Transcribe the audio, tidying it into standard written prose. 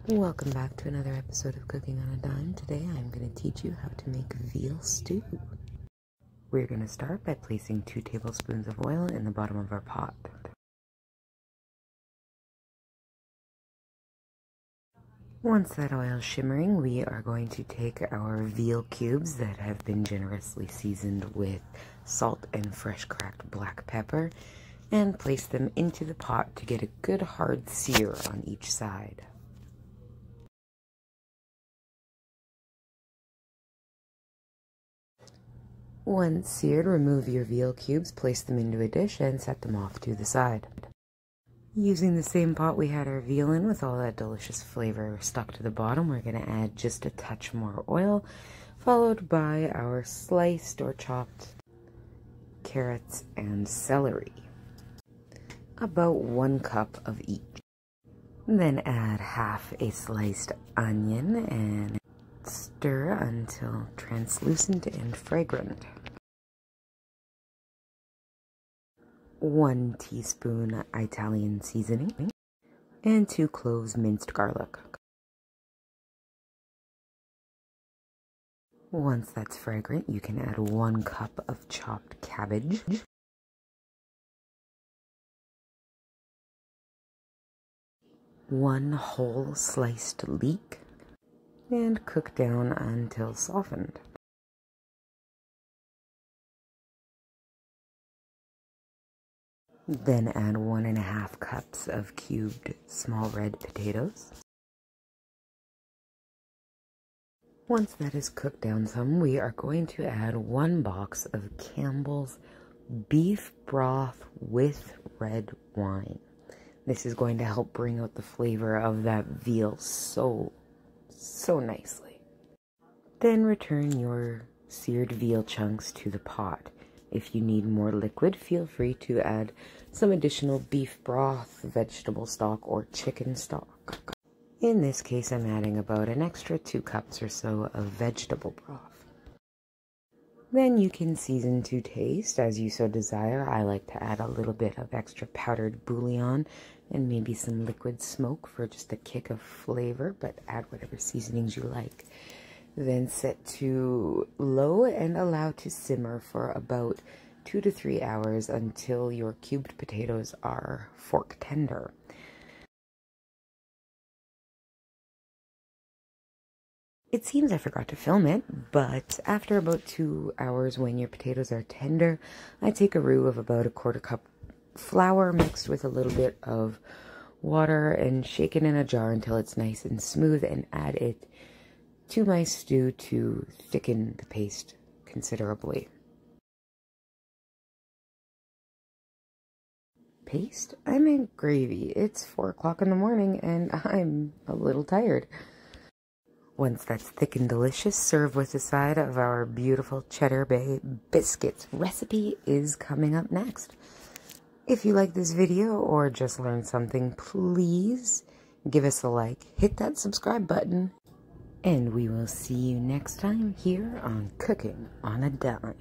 Welcome back to another episode of Cooking on a Dime. Today I'm going to teach you how to make veal stew. We're going to start by placing 2 tablespoons of oil in the bottom of our pot. Once that oil is shimmering, we are going to take our veal cubes that have been generously seasoned with salt and fresh cracked black pepper and place them into the pot to get a good hard sear on each side. Once seared, remove your veal cubes, place them into a dish, and set them off to the side. Using the same pot we had our veal in with all that delicious flavor stuck to the bottom, we're going to add just a touch more oil, followed by our sliced or chopped carrots and celery. About 1 cup of each. Then add half a sliced onion and stir until translucent and fragrant. 1 teaspoon Italian seasoning and 2 cloves minced garlic. Once that's fragrant, you can add 1 cup of chopped cabbage, 1 whole sliced leek, and cook down until softened. Then add 1½ cups of cubed small red potatoes. Once that is cooked down some, we are going to add 1 box of Campbell's beef broth with red wine. This is going to help bring out the flavor of that veal so nicely. Then return your seared veal chunks to the pot. If you need more liquid, feel free to add some additional beef broth, vegetable stock, or chicken stock. In this case, I'm adding about an extra 2 cups or so of vegetable broth. Then you can season to taste as you so desire. I like to add a little bit of extra powdered bouillon and maybe some liquid smoke for just a kick of flavor, but add whatever seasonings you like. Then set to low and allow to simmer for about 2 to 3 hours until your cubed potatoes are fork tender. It seems I forgot to film it, but after about 2 hours when your potatoes are tender, I take a roux of about 1/4 cup flour mixed with a little bit of water and shake it in a jar until it's nice and smooth, and add it to my stew to thicken the paste considerably. Paste? I meant gravy. It's 4 o'clock in the morning and I'm a little tired. Once that's thick and delicious, serve with a side of our beautiful Cheddar Bay biscuits. Recipe is coming up next. If you like this video or just learned something, please give us a like, hit that subscribe button, and we will see you next time here on Cooking on a Dime.